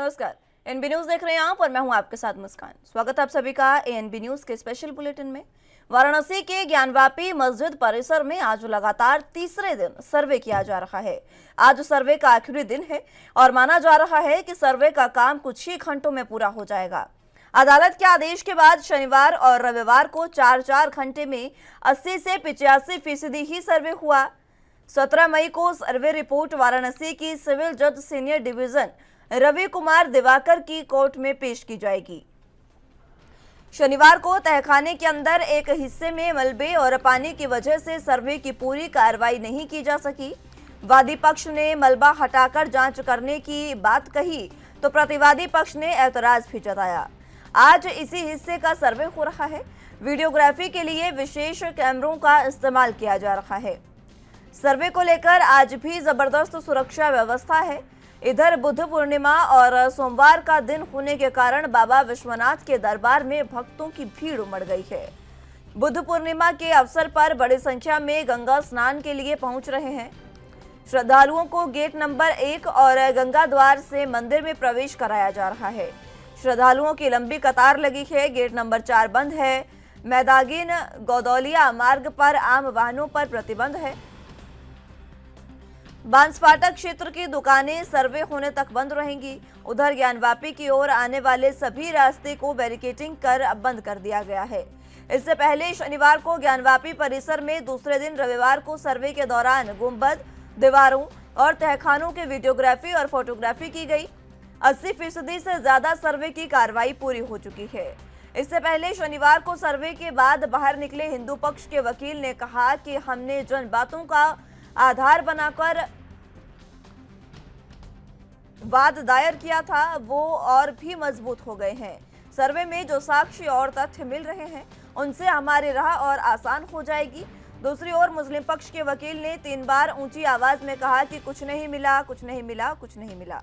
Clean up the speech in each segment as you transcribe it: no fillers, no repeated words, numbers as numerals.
नमस्कार, NB news देख रहे हैं आप और मैं हूं आपके साथ मुस्कान। स्वागत है आप सभी का एनबी न्यूज के स्पेशल बुलेटिन में। वाराणसी के ज्ञानवापी मस्जिद परिसर में आज लगातार तीसरे दिन सर्वे किया जा रहा है। आज सर्वे का आखिरी दिन है और माना जा रहा है कि सर्वे का काम कुछ ही घंटों में पूरा हो जाएगा। अदालत के आदेश के बाद शनिवार और रविवार को 4-4 घंटे में 80 से 85% ही सर्वे हुआ। 17 मई को सर्वे रिपोर्ट वाराणसी की सिविल जज सीनियर डिवीजन रवि कुमार दिवाकर की कोर्ट में पेश की जाएगी। शनिवार को तहखाने के अंदर एक हिस्से में मलबे और पानी की वजह से सर्वे की पूरी कार्रवाई नहीं की जा सकी। वादी पक्ष ने मलबा हटाकर जांच करने की बात कही तो प्रतिवादी पक्ष ने ऐतराज भी जताया। आज इसी हिस्से का सर्वे हो रहा है। वीडियोग्राफी के लिए विशेष कैमरों का इस्तेमाल किया जा रहा है। सर्वे को लेकर आज भी जबरदस्त सुरक्षा व्यवस्था है। इधर बुद्ध पूर्णिमा और सोमवार का दिन होने के कारण बाबा विश्वनाथ के दरबार में भक्तों की भीड़ उमड़ गई है। बुद्ध पूर्णिमा के अवसर पर बड़ी संख्या में गंगा स्नान के लिए पहुंच रहे हैं। श्रद्धालुओं को गेट नंबर 1 और गंगा द्वार से मंदिर में प्रवेश कराया जा रहा है। श्रद्धालुओं की लंबी कतार लगी है। गेट नंबर 4 बंद है। मैदागिन गौदौलिया मार्ग पर आम वाहनों पर प्रतिबंध है। बांसफाटक क्षेत्र की दुकानें सर्वे होने तक बंद रहेंगी। उधर ज्ञानवापी की ओर आने वाले सभी रास्ते को बैरिकेडिंग कर बंद कर दिया गया है। इससे पहले शनिवार को ज्ञानवापी परिसर में दूसरे दिन रविवार को सर्वे के दौरान गुंबद, दीवारों और तहखानों की वीडियोग्राफी और फोटोग्राफी की गई। 80% से ज्यादा सर्वे की कार्रवाई पूरी हो चुकी है। इससे पहले शनिवार को सर्वे के बाद बाहर निकले हिंदू पक्ष के वकील ने कहा कि हमने जिन बातों का आधार बनाकर वाद दायर किया था वो और भी मजबूत हो गए हैं। सर्वे में जो साक्ष्य और तथ्य मिल रहे हैं उनसे हमारी राह और आसान हो जाएगी। दूसरी ओर मुस्लिम पक्ष के वकील ने 3 बार ऊंची आवाज में कहा कि कुछ नहीं मिला, कुछ नहीं मिला, कुछ नहीं मिला।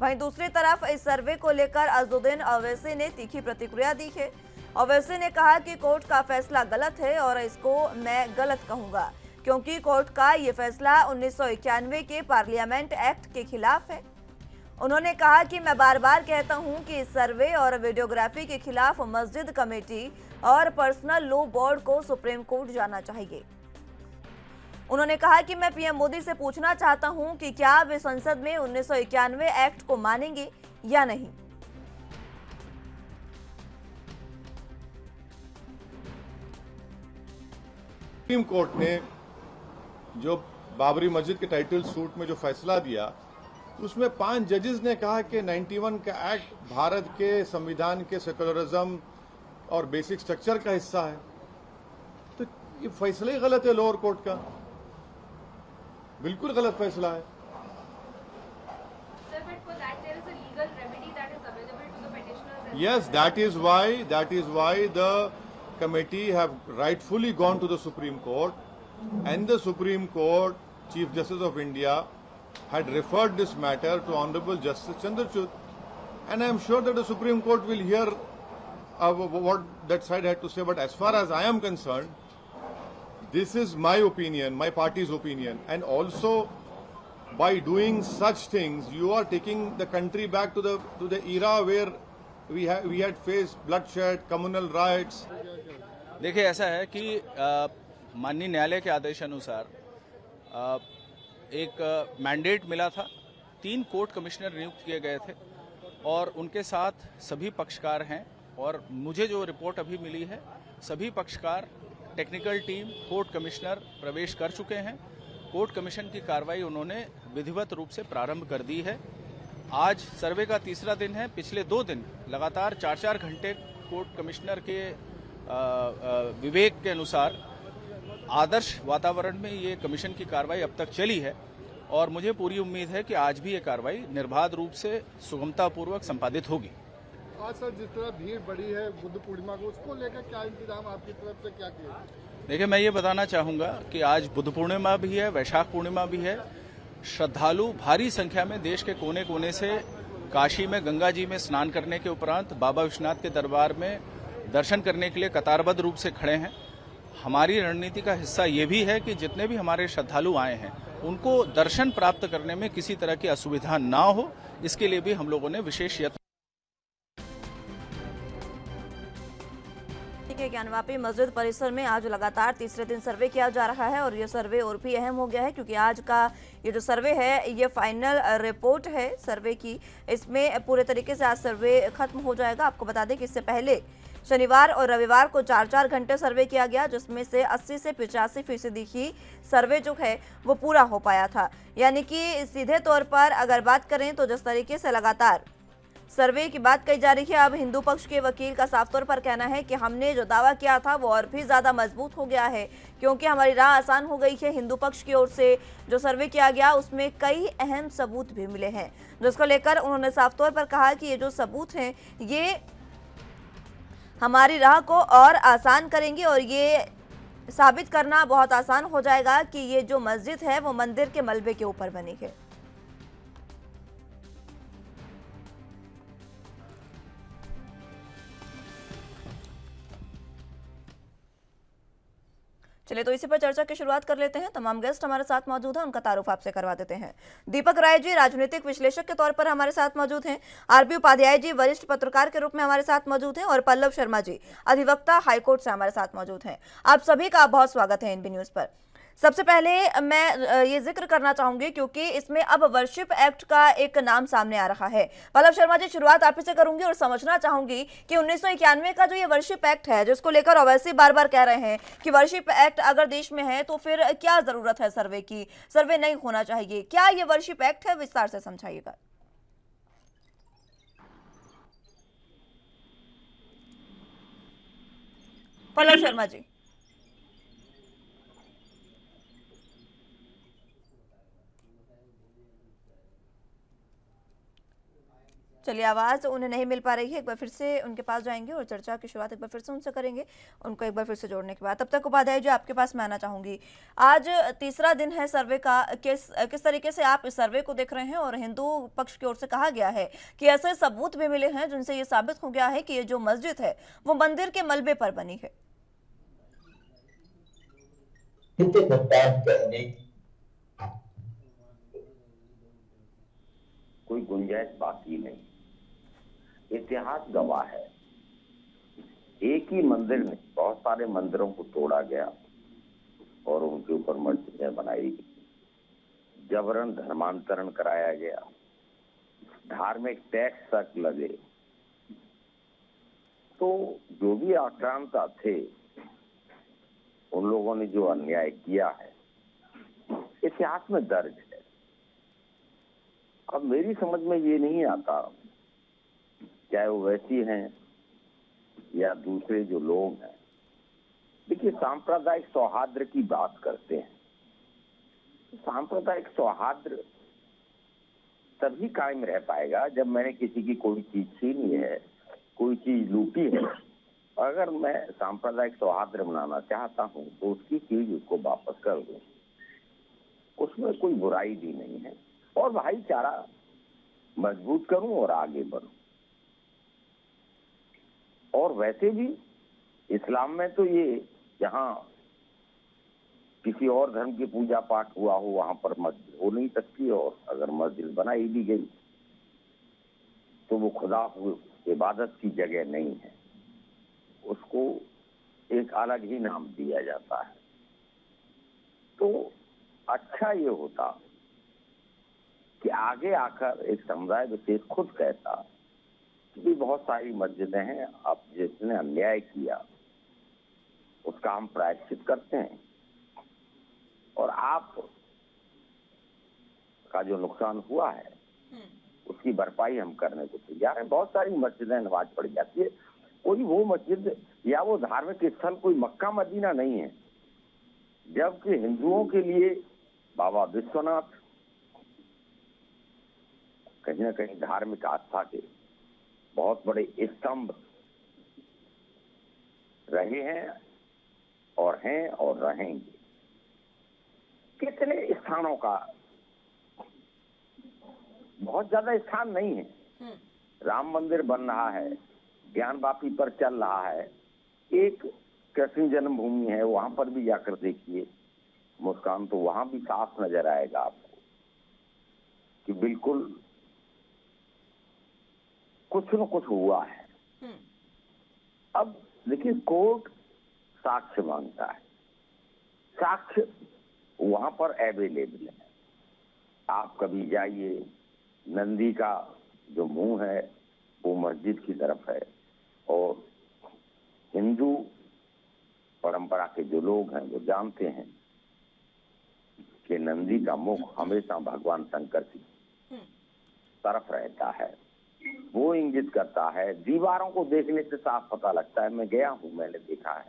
वहीं दूसरी तरफ इस सर्वे को लेकर अज़ुद्दीन ओवैसी ने तीखी प्रतिक्रिया दी है। ओवैसी ने कहा कि कोर्ट का फैसला गलत है और इसको मैं गलत कहूंगा क्योंकि कोर्ट का ये फैसला 1991 के पार्लियामेंट एक्ट के खिलाफ है। उन्होंने कहा कि मैं बार बार कहता हूं कि इस सर्वे और वीडियोग्राफी के खिलाफ मस्जिद कमेटी और पर्सनल लॉ बोर्ड को सुप्रीम कोर्ट जाना चाहिए। उन्होंने कहा कि मैं पीएम मोदी से पूछना चाहता हूं कि क्या वे संसद में 1991 एक्ट को मानेंगे या नहीं। सुप्रीम कोर्ट ने जो बाबरी मस्जिद के टाइटल सूट में जो फैसला दिया उसमें 5 जजेस ने कहा कि 91 का एक्ट भारत के संविधान के सेकुलरिज्म और बेसिक स्ट्रक्चर का हिस्सा है। तो ये फैसला ही गलत है। लोअर कोर्ट का बिल्कुल गलत फैसला है। Yes, that is why the committee have rightfully gone to the Supreme Court, and the Supreme Court Chief Justice of India had referred this matter to Honorable Justice Chandrachud, and I am sure that the Supreme Court will hear what that side had to say. But as far as I am concerned, this is my opinion, my party's opinion, and also by doing such things, you are taking the country back to the era where we had faced bloodshed, communal riots. देखिए, ऐसा है कि माननीय न्यायालय के आदेश अनुसार एक mandate मिला था। 3 कोर्ट कमिश्नर नियुक्त किए गए थे और उनके साथ सभी पक्षकार हैं। और मुझे जो रिपोर्ट अभी मिली है, सभी पक्षकार, टेक्निकल टीम, कोर्ट कमिश्नर प्रवेश कर चुके हैं। कोर्ट कमीशन की कार्रवाई उन्होंने विधिवत रूप से प्रारंभ कर दी है। आज सर्वे का तीसरा दिन है। पिछले 2 दिन लगातार 4-4 घंटे कोर्ट कमिश्नर के विवेक के अनुसार आदर्श वातावरण में ये कमीशन की कार्रवाई अब तक चली है और मुझे पूरी उम्मीद है कि आज भी ये कार्रवाई निर्बाध रूप से सुगमतापूर्वक संपादित होगी। आज सर, जिस तरह भीड़ बढ़ी है बुद्ध पूर्णिमा को, उसको लेकर क्या इंतजाम आपकी तरफ से क्या किए? देखिए, मैं ये बताना चाहूँगा कि आज बुद्ध पूर्णिमा भी है, वैशाख पूर्णिमा भी है। श्रद्धालु भारी संख्या में देश के कोने कोने से काशी में गंगा जी में स्नान करने के उपरांत बाबा विश्वनाथ के दरबार में दर्शन करने के लिए कतारबद्ध रूप से खड़े हैं। हमारी रणनीति का हिस्सा ये भी है कि जितने भी हमारे श्रद्धालु आए हैं उनको दर्शन प्राप्त करने में किसी तरह की असुविधा ना हो, इसके लिए भी हम लोगों ने विशेष यत्न। के ज्ञानवापी मस्जिद परिसर में आज लगातार तीसरे दिन सर्वे किया जा रहा है और ये सर्वे और भी अहम हो गया है क्योंकि आज का ये जो सर्वे है ये फाइनल रिपोर्ट है सर्वे की। इसमें पूरे तरीके से आज सर्वे खत्म हो जाएगा। आपको बता दें कि इससे पहले शनिवार और रविवार को 4-4 घंटे सर्वे किया गया, जिसमें से 80 से 85% ही सर्वे जो है वो पूरा हो पाया था। यानी कि सीधे तौर पर अगर बात करें तो जिस तरीके से लगातार सर्वे की बात कही जा रही है, अब हिंदू पक्ष के वकील का साफ तौर पर कहना है कि हमने जो दावा किया था वो और भी ज्यादा मजबूत हो गया है क्योंकि हमारी राह आसान हो गई है। हिंदू पक्ष की ओर से जो सर्वे किया गया उसमें कई अहम सबूत भी मिले हैं, जिसको लेकर उन्होंने साफ तौर पर कहा कि ये जो सबूत हैं ये हमारी राह को और आसान करेंगे और ये साबित करना बहुत आसान हो जाएगा कि ये जो मस्जिद है वो मंदिर के मलबे के ऊपर बनी है। चलिए तो इसी पर चर्चा की शुरुआत कर लेते हैं। तमाम गेस्ट हमारे साथ मौजूद हैं, उनका तारुफ आपसे करवा देते हैं। दीपक राय जी राजनीतिक विश्लेषक के तौर पर हमारे साथ मौजूद हैं, आरपी उपाध्याय जी वरिष्ठ पत्रकार के रूप में हमारे साथ मौजूद हैं और पल्लव शर्मा जी अधिवक्ता हाईकोर्ट से हमारे साथ मौजूद हैं। आप सभी का बहुत स्वागत है एनबी न्यूज पर। सबसे पहले मैं ये जिक्र करना चाहूंगी क्योंकि इसमें अब वर्शिप एक्ट का एक नाम सामने आ रहा है। पल्लव शर्मा जी शुरुआत आप ही से करूंगी और समझना चाहूंगी कि 1991 का जो ये वर्शिप एक्ट है जिसको लेकर ओवैसी बार बार कह रहे हैं कि वर्शिप एक्ट अगर देश में है तो फिर क्या जरूरत है सर्वे की, सर्वे नहीं होना चाहिए, क्या ये वर्शिप एक्ट है, विस्तार से समझाइएगा। पल्लव शर्मा जी। चलिए आवाज़ उन्हें नहीं मिल पा रही है, एक बार फिर से उनके पास जाएंगे और चर्चा की शुरुआत एक बार फिर से उनसे करेंगे, उनको एक बार फिर से जोड़ने के बाद। तब तक उपाध्याय जी आपके पास मैं आना चाहूंगी। आज तीसरा दिन है सर्वे का, किस तरीके से आप इस सर्वे को देख रहे हैं और हिंदू पक्ष की ओर से कहा गया है कि ऐसे सबूत भी मिले हैं जिनसे ये साबित हो गया है कि ये जो मस्जिद है वो मंदिर के मलबे पर बनी है। कोई गुंजाइश बाकी नहीं। इतिहास गवाह है, एक ही मंदिर में बहुत सारे मंदिरों को तोड़ा गया और उनके ऊपर मस्जिदें बनाई गई, जबरन धर्मांतरण कराया गया, धार्मिक टैक्स तक लगे। तो जो भी आक्रांता थे उन लोगों ने जो अन्याय किया है इतिहास में दर्ज है। अब मेरी समझ में ये नहीं आता, चाहे वो वैसी हैं या दूसरे जो लोग हैं। देखिए, सांप्रदायिक सौहार्द की बात करते हैं, सांप्रदायिक सौहार्द तभी कायम रह पाएगा जब मैंने किसी की कोई चीज छीनी है, कोई चीज लूटी है। अगर मैं सांप्रदायिक सौहार्द बनाना चाहता हूं तो उसकी चीज उसको वापस कर दूं, उसमें कोई बुराई भी नहीं है और भाईचारा मजबूत करूं और आगे बढ़ूं। और वैसे भी इस्लाम में तो ये जहां किसी और धर्म की पूजा पाठ हुआ हो वहां पर मस्जिद हो नहीं सकती, और अगर मस्जिद बनाई भी गई तो वो खुदा इबादत की जगह नहीं है, उसको एक अलग ही नाम दिया जाता है। तो अच्छा ये होता कि आगे आकर एक समुदाय विशेष खुद कहता कि बहुत सारी मस्जिदें हैं, अब जिसने अन्याय किया उसका हम प्रायश्चित करते हैं और आप का जो नुकसान हुआ है उसकी भरपाई हम करने को तैयार हैं। बहुत सारी मस्जिदें नमाज पढ़ी जाती है, कोई वो मस्जिद या वो धार्मिक स्थल कोई मक्का मदीना नहीं है, जबकि हिंदुओं के लिए बाबा विश्वनाथ कहीं ना कहीं धार्मिक आस्था के बहुत बड़े स्तंभ रहे हैं और रहेंगे। कितने स्थानों का, बहुत ज्यादा स्थान नहीं है। राम मंदिर बन रहा है, ज्ञानवापी पर चल रहा है, एक कृष्ण जन्मभूमि है, वहां पर भी जाकर देखिए मुस्कान, तो वहां भी साफ नजर आएगा आपको कि बिल्कुल कुछ न कुछ हुआ है। अब देखिए, कोर्ट साक्ष्य मांगता है, साक्ष्य वहां पर अवेलेबल है। आप कभी जाइए, नंदी का जो मुंह है वो मस्जिद की तरफ है, और हिंदू परंपरा के जो लोग हैं वो जानते हैं कि नंदी का मुख हमेशा भगवान शंकर की तरफ रहता है। वो इंगित करता है, दीवारों को देखने से साफ पता लगता है, मैं गया हूं, मैंने देखा है,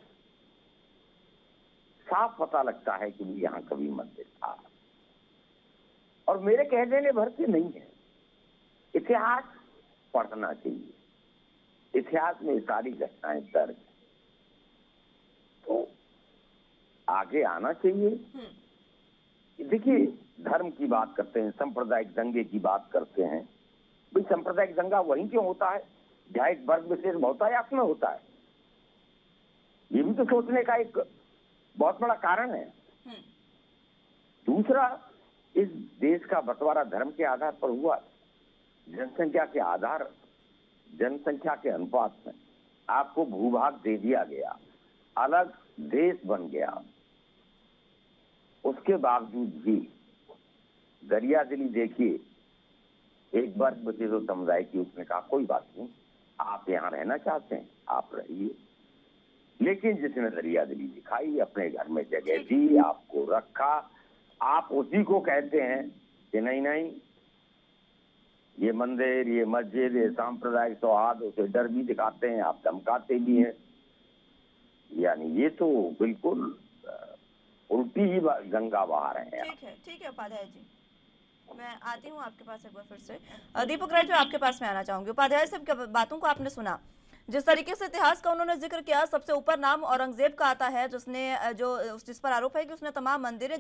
साफ पता लगता है कि यहाँ कभी मंदिर था। और मेरे कह देने भर से नहीं है, इतिहास पढ़ना चाहिए, इतिहास में सारी घटनाएं दर्ज, तो आगे आना चाहिए। देखिए, धर्म की बात करते हैं, सांप्रदायिक दंगे की बात करते हैं, भाई सांप्रदायिक दंगा वहीं क्यों होता है जहाँ एक वर्ग विशेष बहुतायत में होता है? ये भी तो सोचने का एक बहुत बड़ा कारण है। दूसरा, इस देश का बंटवारा धर्म के आधार पर हुआ, जनसंख्या के आधार, जनसंख्या के अनुपात में आपको भूभाग दे दिया गया, अलग देश बन गया, उसके बावजूद भी दरियादिली देखिए, एक बार बचे तो समुदाय की, उसने कहा कोई बात नहीं, आप यहाँ रहना चाहते हैं आप रहिए, लेकिन जिसने दरियादिली दिखाई, अपने घर में जगह दी, आपको रखा, आप उसी को कहते हैं कि नहीं नहीं, ये मंदिर, ये मस्जिद, ये सांप्रदायिक सौहार्द, उसे डर भी दिखाते हैं, आप धमकाते भी हैं। यानी ये तो बिल्कुल उल्टी ही गंगा बहा रहे हैं। ठीक है उपाध्याय जी, मैं आती हूँ आपके पास एक बार फिर से। दीपक राय, जो आपके पास में आना चाहूंगी। उपाध्याय साहब बातों को आपने सुना, जिस तरीके से इतिहास का उन्होंने जिक्र किया, सबसे ऊपर नाम औरंगजेब का आता है, जिस पर आरोप है कि उसने तमाम मंदिरें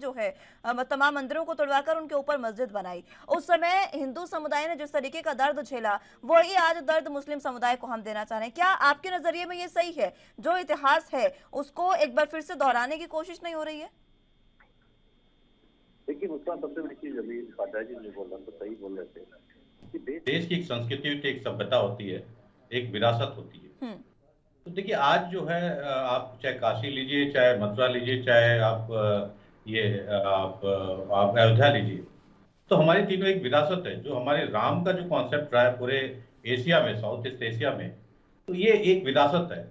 तमाम मंदिरों को तोड़वाकर उनके ऊपर मस्जिद बनाई। उस समय हिंदू समुदाय ने जिस तरीके का दर्द झेला, वही आज दर्द मुस्लिम समुदाय को हम देना चाह रहे हैं। क्या आपके नजरिए में ये सही है? जो इतिहास है उसको एक बार फिर से दोहराने की कोशिश नहीं हो रही है? देखिए, मुस्कान, सबसे बड़ी चीज अभी उपाध्याय जी ने बोला तो सही बोल रहे थे कि देश की एक संस्कृति होती है, एक सभ्यता होती है, एक विरासत होती है। तो देखिए, आज जो है, आप चाहे काशी लीजिए, चाहे मथुरा लीजिए, चाहे आप अयोध्या लीजिए, तो हमारी तीनों एक विरासत है। जो हमारे राम का जो कॉन्सेप्ट रहा है पूरे एशिया में, साउथ ईस्ट एशिया में, तो ये एक विरासत है।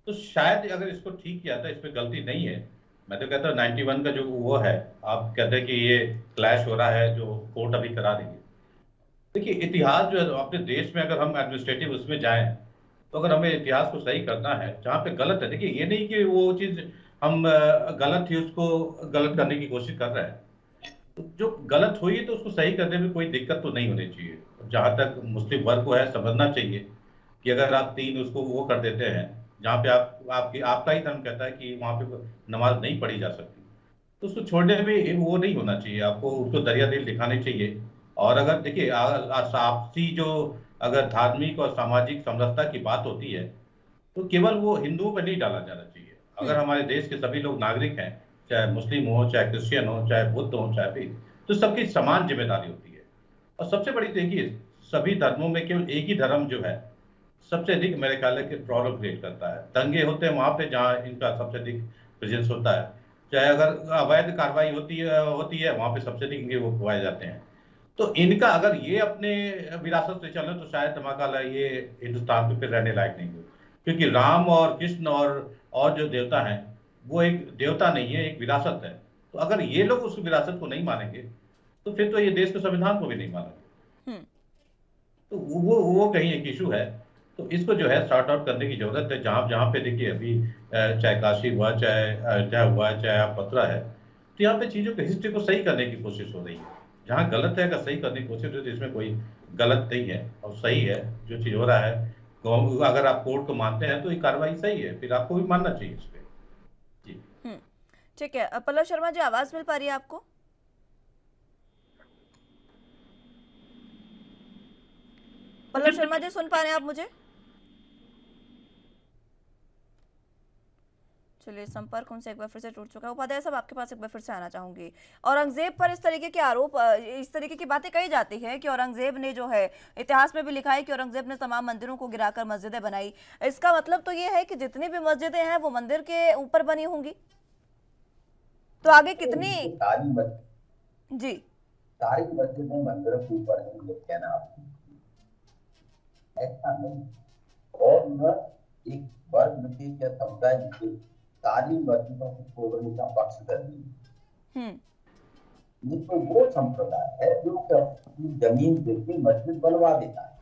तो शायद अगर इसको ठीक किया था, इसमें गलती नहीं है। मैं तो कहता हूँ 91 का जो वो है, आप कहते हैं कि ये क्लैश हो रहा है, जो कोर्ट अभी करा रही है। देखिए, इतिहास जो है अपने देश में, अगर हम एडमिनिस्ट्रेटिव उसमें जाएं, तो अगर हमें इतिहास को सही करना है, जहाँ पे गलत है, देखिए ये नहीं कि वो चीज हम गलत थी उसको गलत करने की कोशिश कर रहे हैं। तो जो गलत हुई है तो उसको सही करने में कोई दिक्कत तो नहीं होनी चाहिए। जहाँ तक मुस्लिम वर्ग को है, समझना चाहिए कि अगर आप 3 उसको वो कर देते हैं, जहाँ पे आपका ही धर्म कहता है कि वहाँ पे नमाज नहीं पढ़ी जा सकती, तो उसको छोड़ने में वो नहीं होना चाहिए। आपको उसको दरियादिल दिखानी चाहिए। और अगर देखिए, आपसी जो अगर धार्मिक और सामाजिक समरसता की बात होती है, तो केवल वो हिंदुओं पर नहीं डाला जाना चाहिए। अगर हमारे देश के सभी लोग नागरिक हैं, चाहे मुस्लिम हो, चाहे क्रिश्चियन हो, चाहे बुद्ध हो, चाहे भी, तो सबकी समान जिम्मेदारी होती है। और सबसे बड़ी देखिए, सभी धर्मों में केवल एक ही धर्म जो है सबसे अधिक मेरे ख्याल है कि प्रॉब्लम क्रिएट करता है। दंगे होते हैं वहां पे जहाँ इनका सबसे अधिक प्रेजेंस होता है। चाहे अगर अवैध कार्रवाई होती है वहां पे सबसे अधिक इनके वो पाए जाते हैं। तो इनका अगर ये अपने विरासत से चले तो शायद धमाका ये हिंदुस्तान में फिर रहने लायक नहीं हो, क्योंकि राम और कृष्ण और जो देवता हैं, वो एक देवता नहीं है, एक विरासत है। तो अगर ये लोग उस विरासत को नहीं मानेंगे, तो फिर तो ये देश के संविधान को भी नहीं मानेंगे। तो वो कहीं एक इशू है। तो इसको जो है सॉर्ट आउट करने की जरूरत है। जहाँ पे देखिए, अभी चाहे काशी हुआ, चाहे अयोध्या हुआ, चाहे आप मथुरा है, तो यहाँ पे चीजों की हिस्ट्री को सही करने की कोशिश हो रही है। जहाँ गलत है अगर सही करने की कोशिश हो रही है, तो इसमें कोई गलत नहीं है और सही है जो चीज हो रहा है। अगर आप कोर्ट को मानते हैं तो ये कार्रवाई सही है, फिर आपको भी मानना चाहिए इस पे। जी, ठीक है। पल्लव शर्मा जी, आवाज मिल पा रही है आपको? पल्लव शर्मा जी, सुन पा रहे हैं आप मुझे? चलिए, संपर्क उनसे एक बार फिर से टूट चुका है। उपाध्याय साहब, आपके पास एक बार फिर से आना चाहूंगी। औरंगजेब पर इस तरीके के आरोप, इस तरीके की बातें कही जाती है कि औरंगजेब ने जो है, इतिहास में भी लिखा है कि औरंगजेब ने तमाम मंदिरों को गिराकर मस्जिदें बनाई। इसका मतलब तो ये है कि जितनी भी मस्जिदें हैं वो मंदिर के ऊपर बनी होंगी, तो आगे कितनी? जी। सारी मस्जिदें मंदिरों के ऊपर है, ये कहना आपकी ऐसा नहीं। और न एक वर्ग विशेष या समुदाय विशेष सारी मस्जिदों को तोड़ने का पक्ष कर दी। ये तो वो संप्रदाय है जो अपनी जमीन देके मस्जिद बनवा देता है,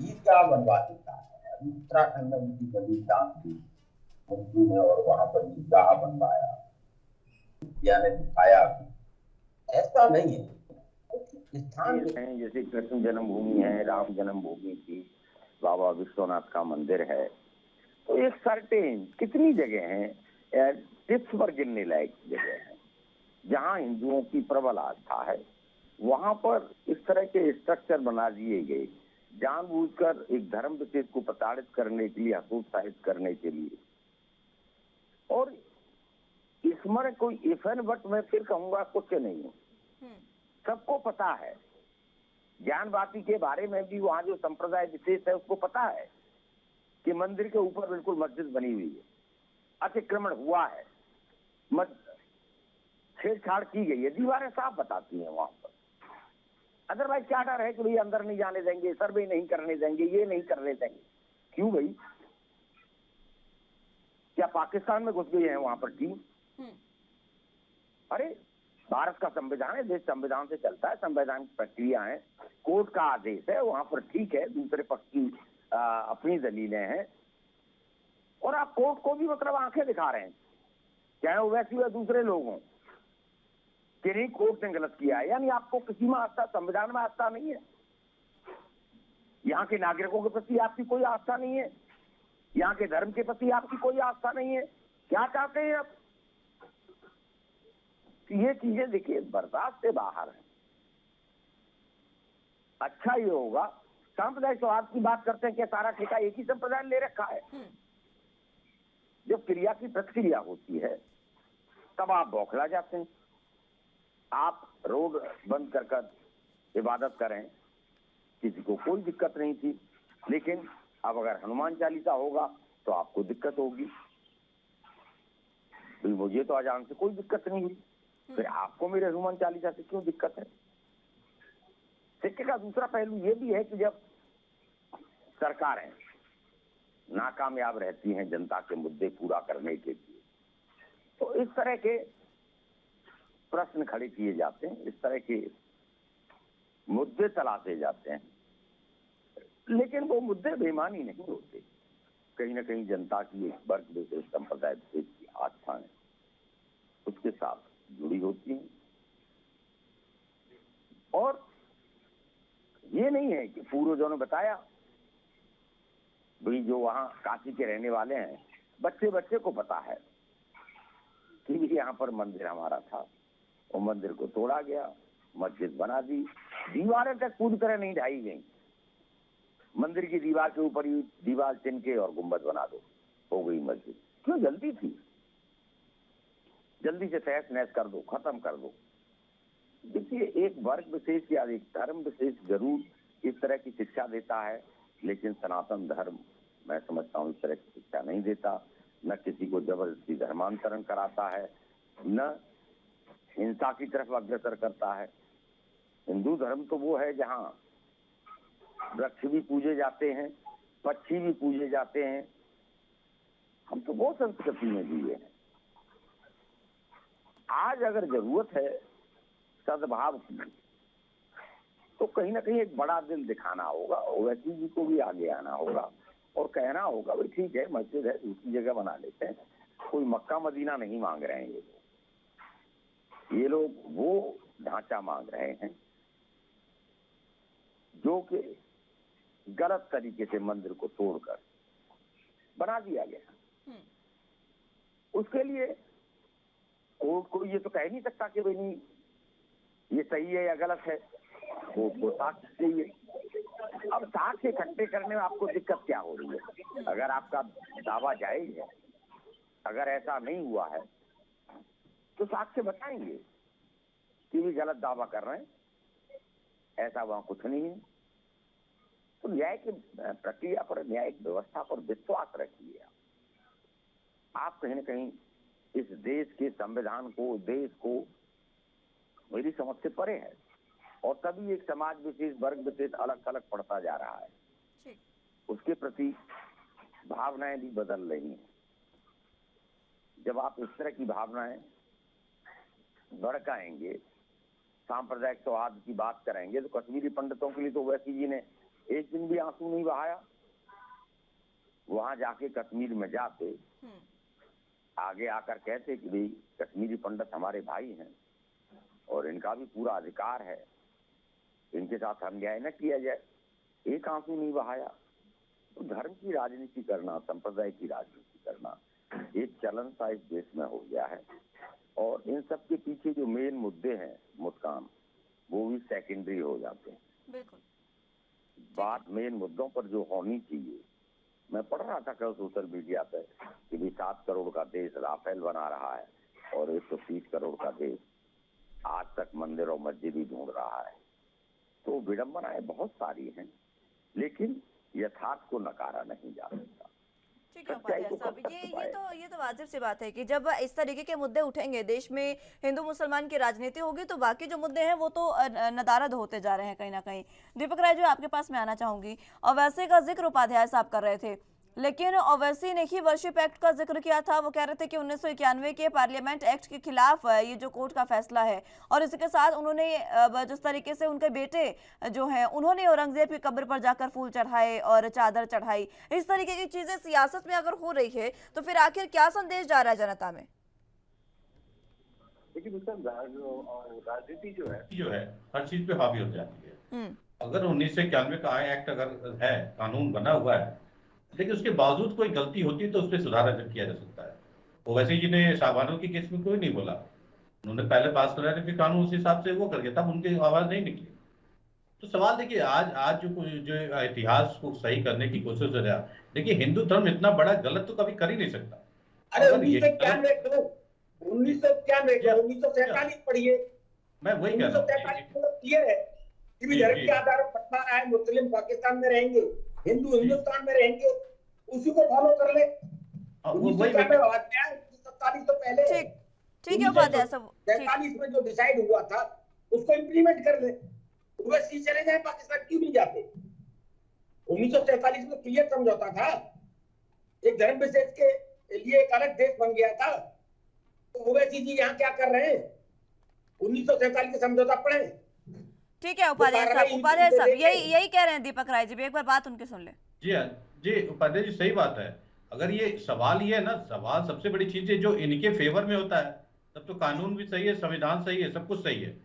ईदगाह बनवा देता है। अभी उत्तराखंड में उनकी जमीन दान दी मंत्री ने और वहां पर ईदगाह बनवाया, ने दिखाया। ऐसा नहीं है। स्थान हैं जैसे कृष्ण जन्मभूमि है, राम जन्मभूमि थी, बाबा विश्वनाथ का मंदिर है, तो एक सर्टेन कितनी जगह हैं, टिप्स पर गिनने लायक जगह है जहां हिंदुओं की प्रबल आस्था है, वहां पर इस तरह के स्ट्रक्चर बना दिए गए जानबूझकर एक धर्म विशेष को प्रताड़ित करने के लिए, हतोत्साहित करने के लिए। और इसमें कोई इफन बट मैं फिर कहूंगा कुछ नहीं है, सबको पता है। ज्ञानवापी के बारे में भी वहां जो संप्रदाय विशेष है उसको पता है कि मंदिर के ऊपर बिल्कुल मस्जिद बनी हुई है, अतिक्रमण हुआ है, छेड़छाड़ की गई है, दीवारें साफ बताती हैं वहां पर। अदरवाइज क्या डर है कि भाई अंदर नहीं जाने देंगे, सर्वे नहीं करने देंगे, ये नहीं करने देंगे? क्यों भाई? क्या पाकिस्तान में घुस गए हैं वहां पर टीम? अरे भारत का संविधान है, देश संविधान से चलता है, संवैधानिक प्रक्रिया है, कोर्ट का आदेश है, वहां पर ठीक है दूसरे पक्ष की अपनी दलीलें हैं, और आप कोर्ट को भी मतलब आंखें दिखा रहे हैं, चाहे ओवैसी या दूसरे लोग हों, कि नहीं कोर्ट ने गलत किया है। यानी आपको किसी में आस्था, संविधान में आस्था नहीं है, यहाँ के नागरिकों के प्रति आपकी कोई आस्था नहीं है, यहाँ के धर्म के प्रति आपकी कोई आस्था नहीं है। क्या चाहते हैं आप? ये चीजें देखिए बर्दाश्त से बाहर है। अच्छा ये होगा, सांप्रदायिक सौहार्द की बात करते हैं कि सारा ठेका एक ही संप्रदाय ले रखा है। जब क्रिया की प्रतिक्रिया होती है तब आप बौखला जाते हैं। आप रोड बंद कर इबादत करें, किसी को कोई दिक्कत नहीं थी, लेकिन अब अगर हनुमान चालीसा होगा तो आपको दिक्कत होगी। मुझे तो अजान से कोई दिक्कत नहीं हुई, फिर आपको मेरे हनुमान चालीसा से क्यों दिक्कत है? सिक्के का दूसरा पहलू ये भी है कि जब सरकारें नाकामयाब रहती हैं जनता के मुद्दे पूरा करने के लिए, तो इस तरह के प्रश्न खड़े किए जाते हैं, इस तरह के मुद्दे तलाशे जाते हैं, लेकिन वो मुद्दे बेईमानी नहीं होते। कहीं ना कहीं जनता की एक वर्ग विशेष, संप्रदाय विशेष की आस्थाएं उसके साथ जुड़ी होती हैं। और ये नहीं है कि पूर्वजों ने बताया, भाई जो वहां काशी के रहने वाले हैं, बच्चे बच्चे को पता है कि यहाँ पर मंदिर हमारा था, वो मंदिर को तोड़ा गया, मस्जिद बना दी, दीवारें तक पूरी तरह नहीं ढाई गई, मंदिर की दीवार के ऊपर ही दीवार चिनके और गुंबद बना दो, हो गई मस्जिद। क्यों? जल्दी थी, जल्दी से तहस नहस कर दो, खत्म कर दो। देखिए एक वर्ग विशेष या एक धर्म विशेष जरूर इस तरह की शिक्षा देता है, लेकिन सनातन धर्म मैं समझता हूँ इस तरह की शिक्षा नहीं देता। न किसी को जबरदस्ती धर्मांतरण कराता है, न हिंसा की तरफ अग्रसर करता है। हिंदू धर्म तो वो है जहाँ वृक्ष भी पूजे जाते हैं, पक्षी भी पूजे जाते हैं। हम तो वो संस्कृति में जिए हैं। आज अगर जरूरत है सद्भाव की, तो कहीं ना कहीं एक बड़ा दिल दिखाना होगा, ओवैसी जी को भी आगे आना होगा और कहना होगा भाई ठीक है मस्जिद है, दूसरी जगह बना लेते हैं, कोई मक्का मदीना नहीं मांग रहे हैं ये लोग वो ढांचा मांग रहे हैं जो कि गलत तरीके से मंदिर को तोड़कर बना दिया गया। उसके लिए कोर्ट को ये तो कह नहीं सकता कि भाई नहीं ये सही है या गलत है, वो साक्ष्य चाहिए। अब साक्ष्य इकट्ठे करने में आपको दिक्कत क्या हो रही है? अगर आपका दावा जायज है, अगर ऐसा नहीं हुआ है तो साक्ष्य बताएंगे कि भी गलत दावा कर रहे हैं, ऐसा वहां कुछ नहीं है। तो न्याय की प्रक्रिया पर, न्यायिक व्यवस्था पर विश्वास रखिए। आप कहीं न कहीं इस देश के संविधान को, देश को मेरी समझ से परे है, और तभी एक समाज विशेष, वर्ग विशेष अलग अलग पड़ता जा रहा है। उसके प्रति भावनाएं भी बदल रही हैं। जब आप इस तरह की भावनाएं भड़काएंगे, सांप्रदायिक सौहार्द की बात करेंगे, तो कश्मीरी पंडितों के लिए तो ओवैसी जी ने एक दिन भी आंसू नहीं बहाया। वहां जाके कश्मीर में जाते, आगे आकर कहते कि भाई कश्मीरी पंडित हमारे भाई हैं और इनका भी पूरा अधिकार है, इनके साथ अन्याय न किया जाए। एक आंसू नहीं बहाया। तो धर्म की राजनीति करना, संप्रदाय की राजनीति करना एक चलन सा इस देश में हो गया है, और इन सब के पीछे जो मेन मुद्दे हैं मुस्कान, वो भी सेकेंडरी हो जाते हैं। बिल्कुल। बात मेन मुद्दों पर जो होनी चाहिए। मैं पढ़ रहा था कल सोशल मीडिया पे कि भी 7 करोड़ का देश राफेल बना रहा है और 130 करोड़ का देश आज तक मंदिर और मस्जिद ही ढूंढ रहा है। तो विडंबनाएं बहुत सारी हैं, लेकिन यथार्थ को नकारा नहीं जा सकता। ठीक है उपाध्याय साहब, ये तो वाजिब सी बात है कि जब इस तरीके के मुद्दे उठेंगे, देश में हिंदू मुसलमान की राजनीति होगी, तो बाकी जो मुद्दे हैं वो तो नदारद होते जा रहे हैं कहीं ना कहीं। दीपक राय जी, आपके पास मैं आना चाहूंगी। ओवैसी का जिक्र उपाध्याय साहब कर रहे थे, लेकिन ओवैसी ने ही वर्शिप एक्ट का जिक्र किया था। वो कह रहे थे कि 1991 के पार्लियामेंट एक्ट के खिलाफ ये जो कोर्ट का फैसला है, और इसके साथ उन्होंने जिस तरीके से उनके बेटे जो हैं उन्होंने औरंगजेब की कब्र पर जाकर फूल चढ़ाए और चादर चढ़ाई, इस तरीके की चीजें सियासत में अगर हो रही है तो फिर आखिर क्या संदेश जा रहा है जनता में? लेकिन राजनीति जो है हर चीज पे हावी हो जाती है। अगर 1991 का एक्ट अगर है, कानून बना हुआ है, लेकिन उसके बावजूद कोई गलती होती है तो उस पर सुधार किया जा सकता है। ओवैसी जी ने शाहबानों के केस में कोई नहीं बोला, उन्होंने पहले पास कराया, फिर कानून उस हिसाब से वो कर गया, तब उनकी आवाज नहीं निकली। तो सवाल देखिए, आज जो इतिहास को सही करने की कोशिश हो रहा है, देखिए हिंदू धर्म इतना बड़ा गलत तो कभी कर ही नहीं सकता। अरे 1947 पढ़िए, मैं वही कह रहा हूँ कि धर्म के आधार पर पटना है, मुस्लिम पाकिस्तान में रहेंगे, हिंदू हिंदुस्तान में रहेंगे, उसी को फॉलो कर ले। 1947 तो पहले, ठीक है उपाध्याय साहब, 43 में जो डिसाइड हुआ था उसको इम्प्लीमेंट कर ले। ओवैसी चले जाए पाकिस्तान, क्यों नहीं जाते? 1947 में क्लियर समझौता था, एक धर्म विशेष के लिए एक अलग देश बन गया था। तो ओवैसी जी यहाँ क्या कर रहे हैं? 1947 के समझौता पढ़े। ठीक है उपाध्याय साहब, यही कह रहे हैं दीपक राय जी भी, एक बार बात उनकी सुन ले। जी हाँ जी, उपाध्याय जी सही बात है। अगर ये सवाल ये है ना, सवाल सबसे बड़ी चीज है जो इनके फेवर में होता है, तब तो कानून भी सही है, संविधान सही है, सब कुछ सही है।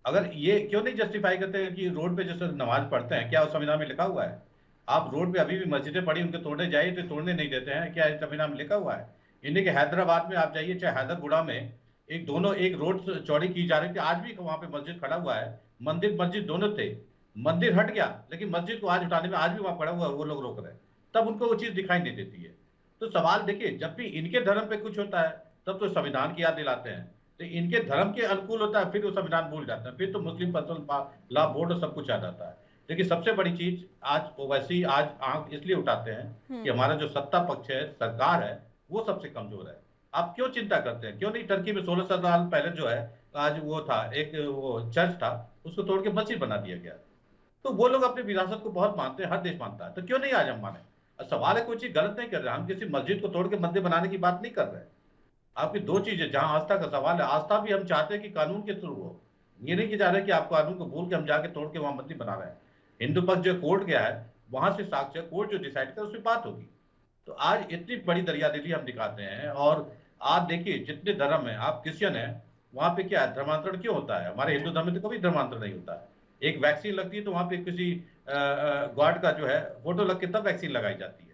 अगर ये क्यों नहीं जस्टिफाई करते हैं कि रोड पे जैसे नमाज पढ़ते हैं, क्या उस संविधान में लिखा हुआ है? आप रोड पे अभी भी मस्जिदें पड़ी, उनके तोड़ने जाइए तो तोड़ने नहीं देते हैं, क्या संविधान में लिखा हुआ है? इन्हें के हैदराबाद में आप जाइए, चाहे हैदरगुड़ा में, एक रोड चौड़ी की जा रही थी, आज भी वहां पे मस्जिद खड़ा हुआ है, मंदिर मस्जिद दोनों थे, मंदिर हट गया लेकिन मस्जिद को आज उठाने में आज भी वहां पड़ा हुआ है, वो लोग रोक रहे हैं, तब उनको वो चीज दिखाई नहीं देती है। तो सवाल देखिए, जब भी इनके धर्म पे कुछ होता है तब तो संविधान की याद दिलाते हैं, तो इनके धर्म के अनुकूल होता है फिर वो संविधान भूल जाते हैं, फिर तो मुस्लिम पर्सनल लॉ बोर्ड और सब कुछ आ जाता है। लेकिन सबसे बड़ी चीज आज ओवैसी आज आंख इसलिए उठाते हैं कि हमारा जो सत्ता पक्ष है, सरकार है, वो सबसे कमजोर है। आप क्यों चिंता करते हैं? क्यों नहीं टर्की में 16 साल पहले जो है आज वो था, एक वो चर्च था, उसको तोड़ के मस्जिद बना दिया गया। तो वो लोग अपनी विरासत को बहुत मानते हैं, हर देश मानता है, तो क्यों नहीं आज हम माने? सवाल है, कोई चीज गलत नहीं कर रहे, हम किसी मस्जिद को तोड़ के मंदिर बनाने की बात नहीं कर रहे। आपकी दो चीजें, जहां आस्था का सवाल है, आस्था भी हम चाहते हैं कि कानून के थ्रू हो, ये नहीं कि जा रहे कि आप कानून को भूल के हम जाके तोड़ के वहां मंदिर बना रहे हैं। हिंदू पक्ष जो कोर्ट गया है, वहां से साक्ष्य कोर्ट जो डिसाइड कर उसमें बात होगी। तो आज इतनी बड़ी दरियादिली हम दिखाते हैं, और आप देखिए जितने धर्म है, आप क्रिश्चियन है, वहां पे क्या है, धर्मांतरण क्यों होता है? हमारे हिंदू धर्म में तो कभी धर्मांतरण नहीं होता है। एक वैक्सीन लगती है तो वहां पे किसी गॉड का जो है फोटो लग के तब वैक्सीन लगाई जाती है।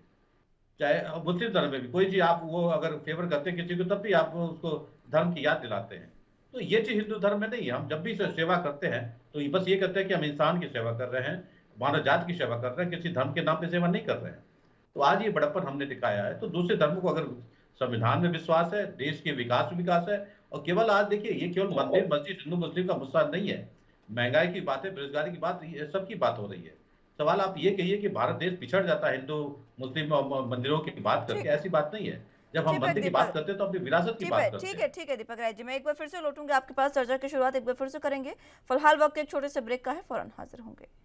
चाहे मुस्लिम धर्म में भी कोई चीज आप वो अगर फेवर करते हैं किसी को, तब भी आप उसको धर्म की याद दिलाते हैं। तो ये चीज हिंदू धर्म में नहीं है। हम जब भी सेवा करते हैं तो बस ये कहते हैं कि हम इंसान की सेवा कर रहे हैं, मानव जात की सेवा कर रहे हैं, किसी धर्म के नाम पे सेवा नहीं कर रहे हैं। तो आज ये बड़प्पन हमने दिखाया है। तो दूसरे धर्मों को अगर संविधान में विश्वास है, देश के विकास है। और केवल आज देखिए, ये केवल मंदिर मस्जिद हिंदू मुस्लिम का मुद्दा नहीं है, महंगाई की बात है, बेरोजगारी की बात, ये सबकी बात हो रही है। सवाल आप ये कहिए कि भारत देश पिछड़ जाता है हिंदू मुस्लिम मंदिरों की बात करके, ऐसी बात नहीं है। जब हम मंदिर की बात करते हैं तो अपनी विरासत की बात करते हैं। ठीक है दीपक राय जी, मैं एक बार फिर से लौटूंगी आपके पास, चर्चा की शुरुआत एक बार फिर से करेंगे। फिलहाल वक्त एक छोटे से ब्रेक का है, फौरन हाजिर होंगे।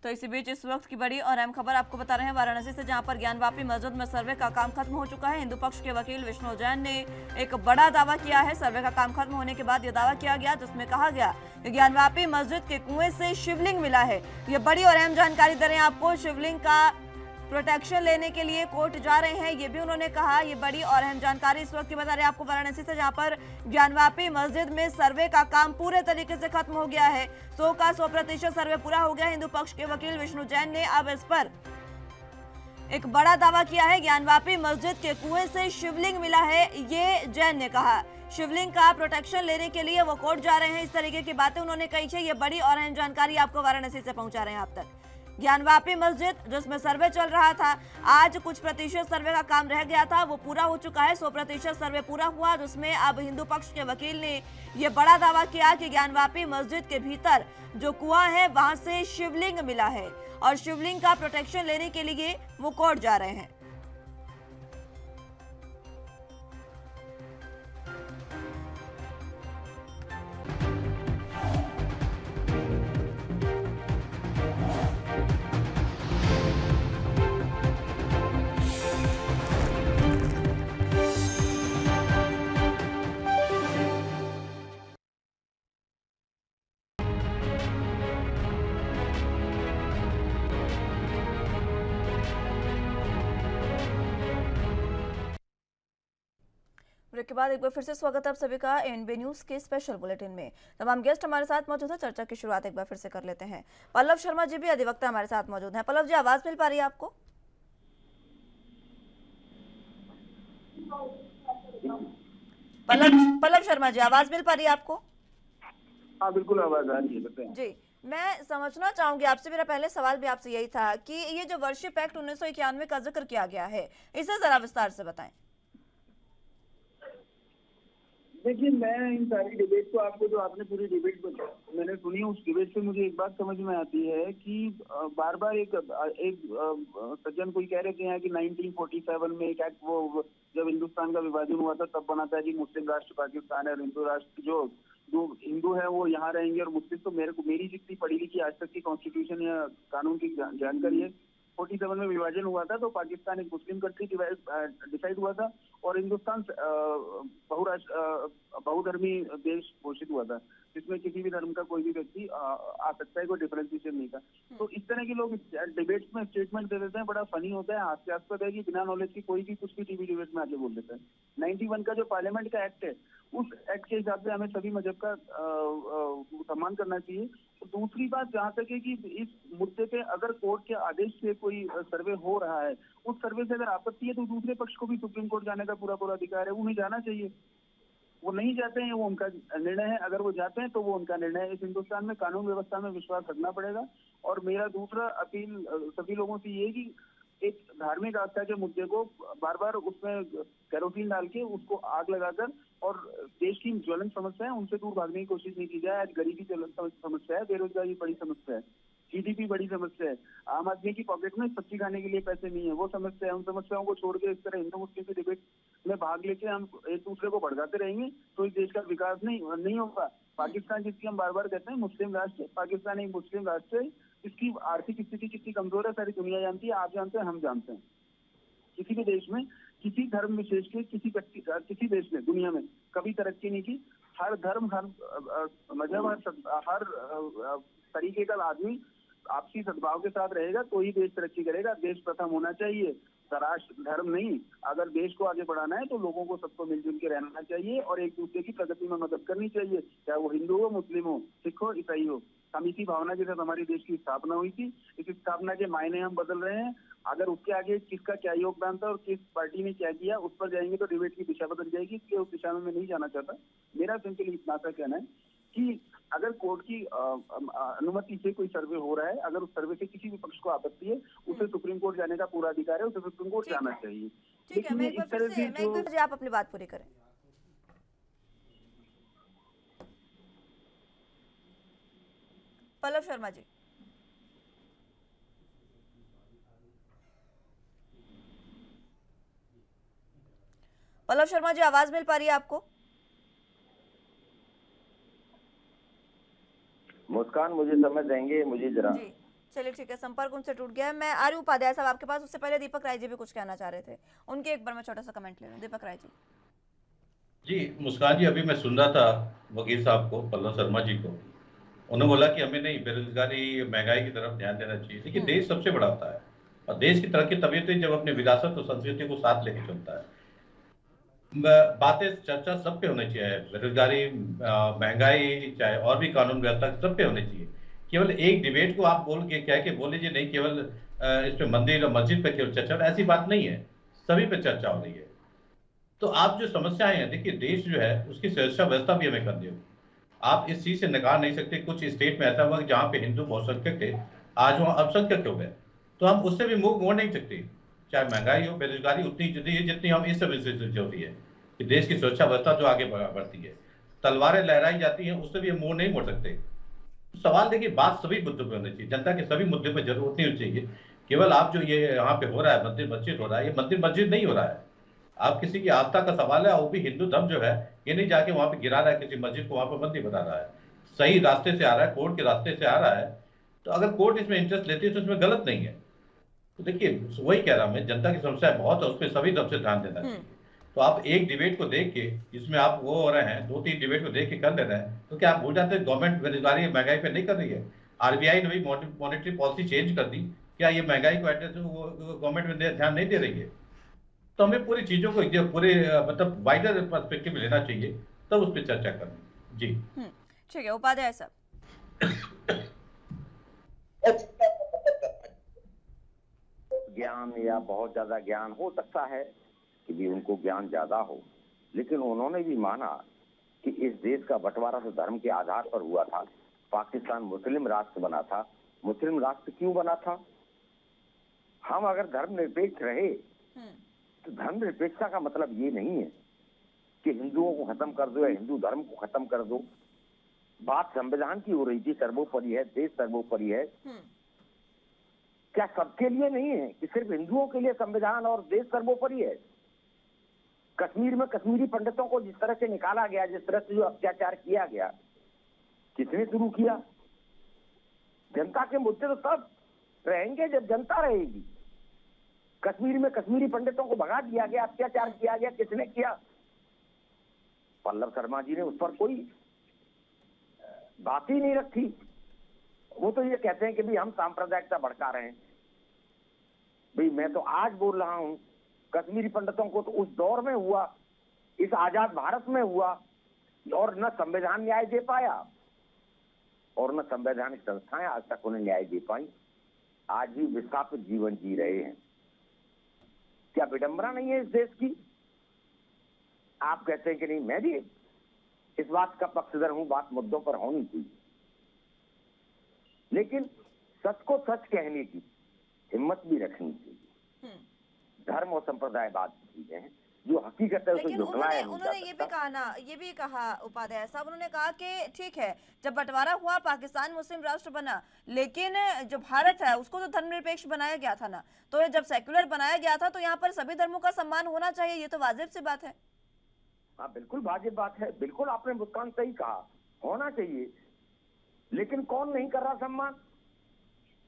तो इसी बीच इस वक्त की बड़ी और अहम खबर आपको बता रहे हैं वाराणसी से, जहां पर ज्ञानवापी मस्जिद में सर्वे का काम खत्म हो चुका है। हिंदू पक्ष के वकील विष्णु जैन ने एक बड़ा दावा किया है। सर्वे का काम खत्म होने के बाद यह दावा किया गया, जिसमें कहा गया कि ज्ञानवापी मस्जिद के कुएं से शिवलिंग मिला है। ये बड़ी और अहम जानकारी दे रहे हैं आपको। शिवलिंग का प्रोटेक्शन लेने के लिए कोर्ट जा रहे हैं, ये भी उन्होंने कहा। ये बड़ी और अहम जानकारी इस वक्त की बता रहे हैं आपको वाराणसी से, जहां पर ज्ञानवापी मस्जिद में सर्वे का काम पूरे तरीके से खत्म हो गया है। 100% सर्वे पूरा हो गया। हिंदू पक्ष के वकील विष्णु जैन ने अब इस पर एक बड़ा दावा किया है। ज्ञानवापी मस्जिद के कुएं से शिवलिंग मिला है, ये जैन ने कहा। शिवलिंग का प्रोटेक्शन लेने के लिए वो कोर्ट जा रहे हैं, इस तरीके की बातें उन्होंने कही है। ये बड़ी और अहम जानकारी आपको वाराणसी से पहुंचा रहे हैं आप तक। ज्ञानवापी मस्जिद जिसमें सर्वे चल रहा था, आज कुछ प्रतिशत सर्वे का काम रह गया था, वो पूरा हो चुका है। 100% सर्वे पूरा हुआ, जिसमें अब हिंदू पक्ष के वकील ने यह बड़ा दावा किया कि ज्ञानवापी मस्जिद के भीतर जो कुआं है वहां से शिवलिंग मिला है और शिवलिंग का प्रोटेक्शन लेने के लिए वो कोर्ट जा रहे हैं। ब्रेक के बाद एक बार फिर से स्वागत है आप सभी का एएनबी न्यूज के स्पेशल बुलेटिन में। तमाम गेस्ट हमारे साथ मौजूद है। चर्चा की शुरुआत एक बार फिर से कर लेते हैं। पल्लव शर्मा जी भी अधिवक्ता हमारे साथ मौजूद हैं। पल्लव जी, आवाज मिल पा रही है आपको? पल्लव शर्मा जी, आवाज मिल पा रही है आपको? हाँ बिल्कुल आवाज आ रही है, बताएं। जी, मैं समझना चाहूंगी आपसे, मेरा पहले सवाल भी आपसे यही था कि ये जो वर्शिप एक्ट 1991 का जिक्र किया गया है, इसे जरा विस्तार से बताएं। देखिए, मैं इन सारी डिबेट को, आपको जो आपने पूरी डिबेट मैंने सुनी, उस डिबेट से मुझे एक बात समझ में आती है कि बार बार एक सज्जन कोई कह रहे थे यहाँ कि 1947 में एक एक्ट, वो जब हिंदुस्तान का विभाजन हुआ था तब बना था कि मुस्लिम राष्ट्र पाकिस्तान है और हिंदू राष्ट्र जो हिंदू है वो यहाँ रहेंगे और मुस्लिम। तो मेरी जितनी पढ़ी लिखी आज तक की कॉन्स्टिट्यूशन या कानून की जानकारी है, 47 में विभाजन हुआ था तो पाकिस्तान एक मुस्लिम कंट्री डिसाइड हुआ था और हिंदुस्तान बहुधर्मी देश घोषित हुआ था, जिसमें किसी भी धर्म का कोई भी व्यक्ति आ सकता है, कोई डिफरेंशिएशन नहीं था। तो इस तरह के लोग डिबेट्स में स्टेटमेंट दे देते हैं, बड़ा फनी होता है, हास्यास्पद है कि बिना नॉलेज की कोई भी कुछ भी टीवी डिबेट में आके बोल देता है। 91 का जो पार्लियामेंट का एक्ट है, उस एक्ट के हिसाब से हमें सभी मजहब का सम्मान करना चाहिए। तो दूसरी बात जहाँ तक है कि इस मुद्दे पे अगर कोर्ट के आदेश से कोई सर्वे हो रहा है, उस सर्वे से अगर आपत्ति है तो दूसरे पक्ष को भी सुप्रीम कोर्ट जाने का पूरा अधिकार है, उन्हें जाना चाहिए। वो नहीं जाते हैं वो उनका निर्णय है, अगर वो जाते हैं तो वो उनका निर्णय है। इस हिंदुस्तान में कानून व्यवस्था में विश्वास रखना पड़ेगा। और मेरा दूसरा अपील सभी लोगों से ये है कि एक धार्मिक आस्था के मुद्दे को बार बार उसमें केरोसिन डाल के उसको आग लगाकर और देश की ज्वलंत समस्या है उनसे दूर भागने की कोशिश नहीं की जाए। आज गरीबी ज्वलंत समस्या है, बेरोजगारी बड़ी समस्या है, जीडीपी बड़ी समस्या है, आम आदमी की पॉकेट में सब्जी खाने के लिए पैसे नहीं है, वो समस्या है। उन समस्याओं को छोड़ के इस तरह हिंदू मुस्लिम की डिबेट में भाग लेके हम एक दूसरे को भड़काते रहेंगे तो इस देश का विकास नहीं होगा। पाकिस्तान जिसकी हम बार बार कहते हैं मुस्लिम राष्ट्र, पाकिस्तान एक मुस्लिम राष्ट्र है, इसकी आर्थिक स्थिति कितनी कमजोर है सारी दुनिया जानती है, आप जानते हैं, हम जानते हैं। किसी भी देश में किसी धर्म विशेष के किसी देश ने दुनिया में कभी तरक्की नहीं की। हर धर्म, हर मजहब, हर तरीके का आदमी आपसी सद्भाव के साथ रहेगा तो ही देश तरक्की करेगा। देश प्रथम होना चाहिए तराश धर्म नहीं। अगर देश को आगे बढ़ाना है तो लोगों को सबको मिलजुल के रहना चाहिए और एक दूसरे की प्रगति में मदद करनी चाहिए, चाहे वो हिंदू हो, मुस्लिम हो, सिख हो, ईसाई हो। हम इसी भावना के साथ हमारी देश की स्थापना हुई थी। इस स्थापना के मायने हम बदल रहे हैं। अगर उसके आगे किसका क्या योगदान था और किस पार्टी ने क्या किया उस पर जाएंगे तो डिबेट की दिशा बदल जाएगी, इसलिए उस दिशा में मैं नहीं जाना चाहता। मेरा सिंपली इतना सा कहना है कि अगर कोर्ट की अनुमति से कोई सर्वे हो रहा है, अगर उस सर्वे से किसी भी पक्ष को आपत्ति है, उसे सुप्रीम कोर्ट जाने का पूरा अधिकार है, उसे सुप्रीम कोर्ट जाना चाहिए। ठीक है, मैं एक बार फिर से आप अपनी बात पूरी करें। पल्लव शर्मा जी। पल्लव शर्मा जी, आवाज मिल पा रही है आपको? मुस्कान, मुझे समय देंगे? मुझे जरा जी चलिए ठीक है, संपर्क उनसे टूट गया है। मैं आ रही हूँ उपाध्याय साहब आपके पास। उससे पहले दीपक राय जी भी कुछ कहना चाह रहे थे, उनके एक बार मैं छोटा सा कमेंट ले लूँ। दीपक राय जी। जी मुस्कान जी, अभी मैं सुन रहा था वकील साहब को, पल्लव शर्मा जी को। उन्होंने बोला कि हमें नहीं, बेरोजगारी महंगाई की तरफ ध्यान देना चाहिए। देखिए देश सबसे बड़ा होता है और देश की तरक्की तभी होती है जब अपनी विरासत और संस्कृति को साथ लेके चलता है। बातें चर्चा सब पे होनी चाहिए, बेरोजगारी, महंगाई, चाहे और भी कानून व्यवस्था सब पे होनी चाहिए। केवल एक डिबेट को आप बोल के क्या बोल लीजिए नहीं, केवल इस पे मंदिर और मस्जिद पे केवल चर्चा, ऐसी बात नहीं है, सभी पे चर्चा हो रही है। तो आप जो समस्याएं हैं, देखिए देश जो है उसकी सुरक्षा व्यवस्था भी हमें करनी होगी। आप इस चीज से नकार नहीं सकते। कुछ स्टेट में ऐसा हुआ कि जहाँ पे हिंदू बहुसंख्यक थे, आज वहाँ अल्पसंख्यक हो गए, तो हम उससे भी मुंह मोड़ नहीं सकते। चाहे महंगाई हो, बेरोजगारी उतनी जल्दी है जितनी हम इस सब से होती है कि देश की सुरक्षा व्यवस्था जो आगे बढ़ती है, तलवारें लहराई जाती हैं, उससे भी हम मुंह नहीं मोड़ सकते। सवाल देखिए, बात सभी मुद्दों पे होनी चाहिए, जनता के सभी मुद्दों पे जरूरत नहीं होनी चाहिए। केवल आप जो ये यहाँ पे हो रहा है मंदिर मस्जिद हो रहा है, ये मंदिर मस्जिद नहीं हो रहा है। आप किसी की आस्था का सवाल है, वो भी हिंदू धर्म जो है ये नहीं जाके वहां पे गिरा रहा है किसी मस्जिद को, वहां पर मंदिर बना रहा है। सही रास्ते से आ रहा है, कोर्ट के रास्ते से आ रहा है, तो अगर कोर्ट इसमें इंटरेस्ट लेती है तो इसमें गलत नहीं है। तो देखिए वही कह रहा हूं मैं, जनता की समस्या बहुत है, उस पर सभी तरफ से ध्यान देना चाहिए। तो आप एक डिबेट को देख के, जिसमें आप वो हो रहे हैं, 2-3 डिबेट को देख के कर ले रहे हैं, तो क्या आप भूल जाते हैं गवर्नमेंट बेरोजगारी महंगाई पे नहीं कर रही है? आरबीआई ने भी मॉनेटरी पॉलिसी चेंज कर दी, क्या ये महंगाई को एड्रेस गवर्नमेंट में ध्यान नहीं दे रही है? तो हमें पूरी चीजों को पूरे मतलब वाइडर पर्सपेक्टिव में लेना चाहिए, तब उस पर चर्चा करनी। जी ठीक है, उपाध्याय साहब। ज्ञान या बहुत ज्यादा ज्ञान हो सकता है कि भी उनको ज्ञान ज्यादा हो, लेकिन उन्होंने भी माना कि इस देश का बंटवारा तो धर्म के आधार पर हुआ था। पाकिस्तान मुस्लिम राष्ट्र बना था। मुस्लिम राष्ट्र क्यों बना था? हम अगर धर्मनिरपेक्ष रहे तो धर्मनिरपेक्षता का मतलब ये नहीं है कि हिंदुओं को खत्म कर दो या हिंदू धर्म को खत्म कर दो। बात संविधान की हो रही थी, सर्वोपरि है, देश सर्वोपरि है। क्या सबके लिए नहीं है कि सिर्फ हिंदुओं के लिए संविधान और देश सर्वोपरि है? कश्मीर में कश्मीरी पंडितों को जिस तरह से निकाला गया, जिस तरह से जो अत्याचार किया गया, किसने शुरू किया? जनता के मुद्दे तो तब रहेंगे जब जनता रहेगी। कश्मीर में कश्मीरी पंडितों को भगा दिया गया, अत्याचार किया गया, किसने किया? पल्लव शर्मा जी ने उस पर कोई बात ही नहीं रखी। वो तो ये कहते हैं कि भाई हम सांप्रदायिकता भड़का रहे हैं। भाई मैं तो आज बोल रहा हूं, कश्मीरी पंडितों को तो उस दौर में हुआ, इस आजाद भारत में हुआ, और न संविधान न्याय दे पाया और न संवैधानिक संस्थाएं आज तक उन्हें न्याय दे पाई। आज भी विस्थापित जीवन जी रहे हैं। क्या विडंबना नहीं है इस देश की? आप कहते हैं कि नहीं, मैं भी इस बात का पक्षधर हूं, बात मुद्दों पर होनी चाहिए, लेकिन सच को सच कहने की हिम्मत भी रखनी चाहिए। धर्म और संप्रदायवाद की चीजें हैं, जो हकीकत है उसे झुठलाया नहीं। उन्होंने ये भी कहा ना, ये भी कहा उपाध्याय साहब, उन्होंने कहा कि ठीक है जब बंटवारा हुआ पाकिस्तान मुस्लिम राष्ट्र बना, लेकिन जो भारत है उसको तो धर्मनिरपेक्ष बनाया गया था ना। तो जब सेक्युलर बनाया गया था तो यहाँ पर सभी धर्मों का सम्मान होना चाहिए, ये तो वाजिब सी बात है। हाँ बिल्कुल वाजिब बात है, बिल्कुल आपने मुस्कान सही कहा, होना चाहिए। लेकिन कौन नहीं कर रहा सम्मान?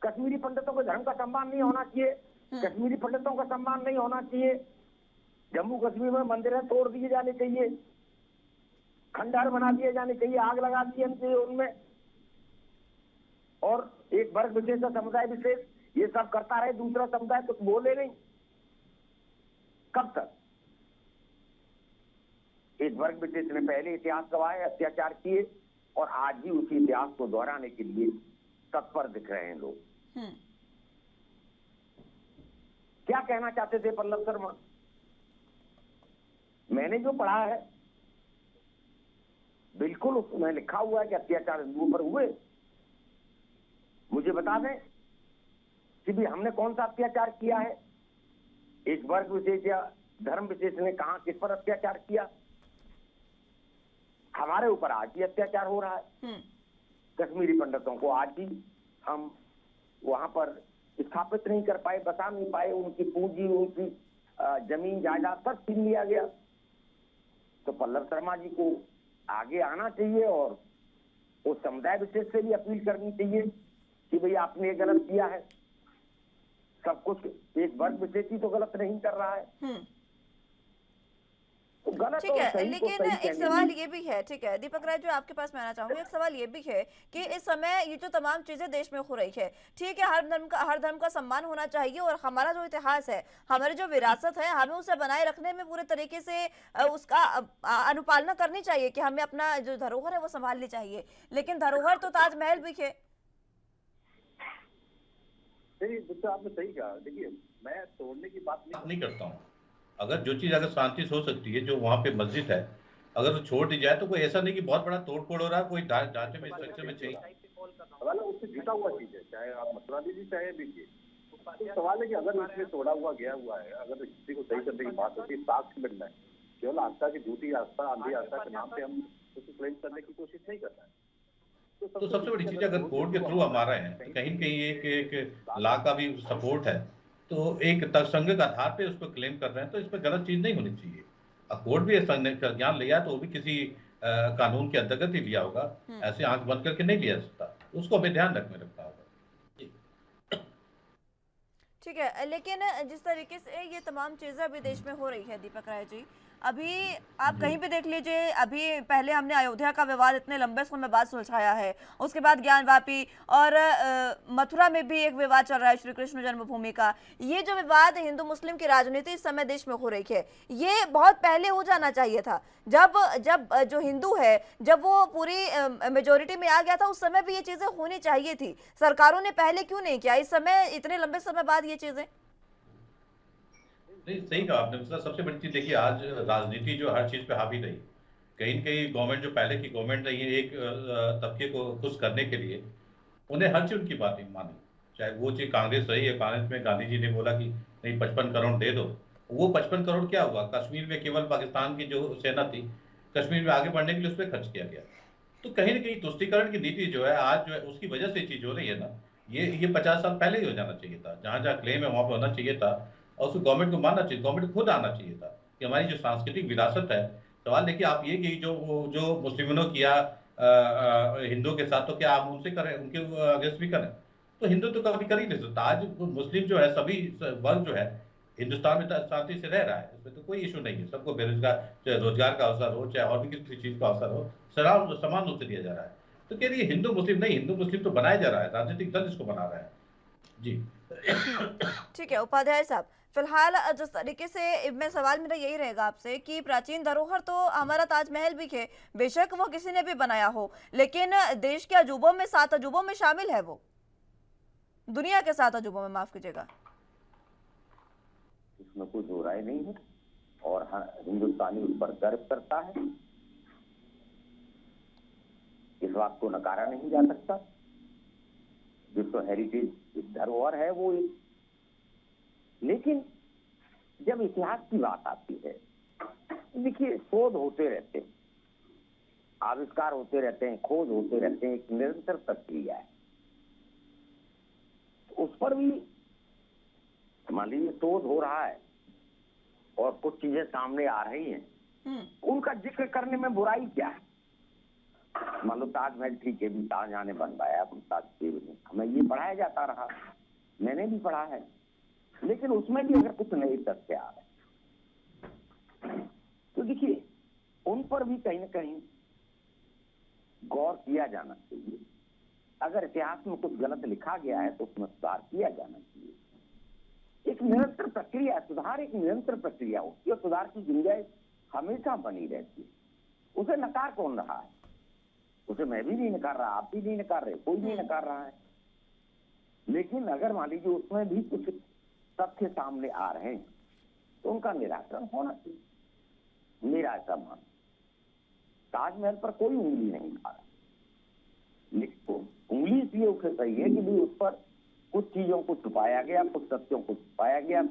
कश्मीरी पंडितों को धर्म का सम्मान नहीं होना चाहिए, कश्मीरी पंडितों का सम्मान नहीं होना चाहिए। जम्मू कश्मीर में मंदिर तोड़ दिए जाने चाहिए, खंडहर बना दिए जाने चाहिए, आग लगा दिए चाहिए उनमें, और एक वर्ग विशेष, समुदाय विशेष ये सब करता रहे, दूसरा समुदाय कुछ बोले नहीं। कब तक? एक वर्ग विशेष ने पहले इतिहास गवाए, अत्याचार किए, और आज भी उसी इतिहास को दोहराने के लिए तत्पर दिख रहे हैं लोग। क्या कहना चाहते थे पल्लव शर्मा? मैंने जो पढ़ा है बिल्कुल उसमें लिखा हुआ है कि अत्याचार हिंदुओं पर हुए। मुझे बता दें कि भी हमने कौन सा अत्याचार किया है? एक वर्ग विशेष या धर्म विशेष ने कहा किस पर अत्याचार किया? हमारे ऊपर आज भी अत्याचार हो रहा है। कश्मीरी पंडितों को आज भी हम वहां पर स्थापित नहीं कर पाए, बता नहीं पाए, उनकी पूंजी, उनकी जमीन जायदाद सब छीन लिया गया। तो पल्लव शर्मा जी को आगे आना चाहिए और उस समुदाय विशेष से भी अपील करनी चाहिए कि भैया आपने ये गलत किया है। सब कुछ एक वर्ग विशेष ही तो गलत नहीं कर रहा है। तो गलत ठीक और है, सही को लेकिन सही एक कहने सवाल में- ये भी है, ठीक है दीपक राय, जो आपके पास मैं आना चाहूंगी, एक सवाल ये भी है कि इस समय ये जो तमाम चीजें देश में हो रही है, ठीक है, हर धर्म का सम्मान होना चाहिए, और हमारा जो इतिहास है, हमारी जो विरासत है, हमें उसे बनाए रखने में पूरे तरीके से उसका अनुपालना करनी चाहिए कि हमें अपना जो धरोहर है वो संभालनी चाहिए। लेकिन धरोहर तो ताजमहल भी है। नहीं, आपने सही कहा। देखिए, मैं तोड़ने की बात नहीं करता हूँ। अगर जो चीज अगर शांति से हो सकती है, जो वहाँ पे मस्जिद है, अगर वो छोड़ दी जाए तो कोई ऐसा नहीं कि बहुत बड़ा तोड़ फोड़ हो रहा है, कोई ढांचे में स्ट्रक्चर में चाहिए। सवाल है उससे जुटा हुआ चीज है, चाहे आप मसला लीजिए चाहे लीजिए। तो सवाल है कि अगर इसमें तोड़ा हुआ गया हुआ है, अगर किसी को सही करने की बात होती है, साक्ष्य मिलना है। केवल आस्था की झूठी आस्था, अंधी आस्था के नाम पे हम उसको क्लेम करने की कोशिश नहीं करना है। तो सबसे बड़ी चीज, अगर कोर्ट के थ्रू हम आ रहे हैं तो कहीं न कहीं एक लॉ का भी सपोर्ट है, तो एक तर्कसंगत आधार पे उस पर क्लेम कर रहे हैं, तो इस पर गलत चीज नहीं होनी चाहिए। अब कोर्ट भी ज्ञान लिया तो वो भी किसी कानून के अंतर्गत ही लिया होगा, ऐसे आंख बंद करके नहीं लिया सकता, उसको हमें ध्यान रखना होगा। ठीक है, लेकिन जिस तरीके से ये तमाम चीजें अभी देश में हो रही है दीपक राय जी, अभी आप कहीं भी देख लीजिए, अभी पहले हमने अयोध्या का विवाद इतने लंबे समय बाद सुलझाया है, उसके बाद ज्ञानवापी और मथुरा में भी एक विवाद चल रहा है श्री कृष्ण जन्मभूमि का। ये जो विवाद हिंदू मुस्लिम की राजनीति इस समय देश में हो रही है, ये बहुत पहले हो जाना चाहिए था। जब जो हिंदू है, जब वो पूरी मेजोरिटी में आ गया था, उस समय भी ये चीजें होनी चाहिए थी। सरकारों ने पहले क्यों नहीं किया, इस समय इतने लंबे समय बाद ये चीजें? नहीं, सही कहा आपने। मतलब सबसे बड़ी चीज देखिए, आज राजनीति जो हर चीज पे हावी रही, कहीं न कहीं गवर्नमेंट जो पहले की गवर्नमेंट रही है, एक तबके को खुश करने के लिए उन्हें हर चीज उनकी बात नहीं मानी। चाहे वो चीज कांग्रेस रही है, कांग्रेस में गांधी जी ने बोला कि नहीं 55 करोड़ दे दो, वो 55 करोड़ क्या हुआ? कश्मीर में केवल पाकिस्तान की जो सेना थी, कश्मीर में आगे बढ़ने के लिए उस पर खर्च किया गया। तो कहीं न कहीं तुष्टीकरण की नीति जो है आज जो है, उसकी वजह से चीज हो रही है ना। ये 50 साल पहले ही हो जाना चाहिए था। जहां जहां क्लेम है वहां पे होना चाहिए था, और उसको गवर्नमेंट को मानना चाहिए, गवर्नमेंट को खुद आना चाहिए था कि हमारी जो सांस्कृतिक विरासत है। सवाल देखिए आप ये कि जो मुस्लिमों ने किया हिंदुओं के साथ, तो क्या आप उनसे करें, उनके अगेंस्ट भी करें? तो हिंदू तो कभी कर ही नहीं सकता। आज मुस्लिम जो है, सभी वर्ग जो है हिंदुस्तान में शांति से रह रहा है, इसमें तो कोई इशू नहीं है। सबको बेरोजगार, चाहे रोजगार का अवसर हो, चाहे और भी किसी चीज का अवसर हो, समान रूप से दिया जा रहा है। तो कह रही है हिंदू मुस्लिम नहीं, हिंदू मुस्लिम तो बनाया जा रहा है, राजनीतिक दल इसको बना रहा है। जी ठीक है उपाध्याय साहब, फिलहाल जिस तरीके से मैं सवाल मेरा यही रहेगा आपसे कि प्राचीन धरोहर तो हमारा ताजमहल भी है, बेशक वो किसी ने भी बनाया हो, लेकिन देश के अजूबों में, 7 अजूबों में शामिल है वो, दुनिया के 7 अजूबों में, माफ कीजिएगा। इसमें कोई दो राय नहीं है, और हिंदुस्तानी उस पर गर्व करता है, इस बात को नकारा नहीं जा सकता। विश्व हेरिटेज धरोहर है वो एक। लेकिन जब इतिहास की बात आती है, देखिए शोध होते रहते हैं, आविष्कार होते रहते हैं, खोज होते रहते हैं, एक निरंतर प्रक्रिया है। उस पर भी मान लीजिए शोध हो रहा है और कुछ चीजें सामने आ रही हैं, उनका जिक्र करने में बुराई क्या है? मान लो ताजमहल ठीक है, भी शाहजहां ने बनवाया, हमें ये पढ़ाया जाता रहा, मैंने भी पढ़ा है, लेकिन उसमें भी अगर कुछ नए तथ्य आ रहे तो देखिए उन पर भी कहीं ना कहीं गौर किया जाना चाहिए। अगर इतिहास में कुछ गलत लिखा गया है तो उसमें सुधार किया जाना चाहिए। एक निरंतर प्रक्रिया, सुधार एक निरंतर प्रक्रिया होती है और सुधार की गुंजाइश हमेशा बनी रहती है। उसे नकार कौन रहा है? उसे मैं भी नहीं नकार रहा, आप भी नहीं नकार रहे, कोई नहीं नकार रहा है। लेकिन अगर मान लीजिए उसमें भी कुछ तथ्य सामने आ रहे हैं तो उनका निराकरण होना चाहिए, मेरा ऐसा मान। ताजमहल पर कोई उंगली नहीं उठा रहा, उंगली इसलिए उठ रही है कि भी उस पर कुछ चीजों को छुपाया गया, कुछ तथ्यों को छुपाया गया।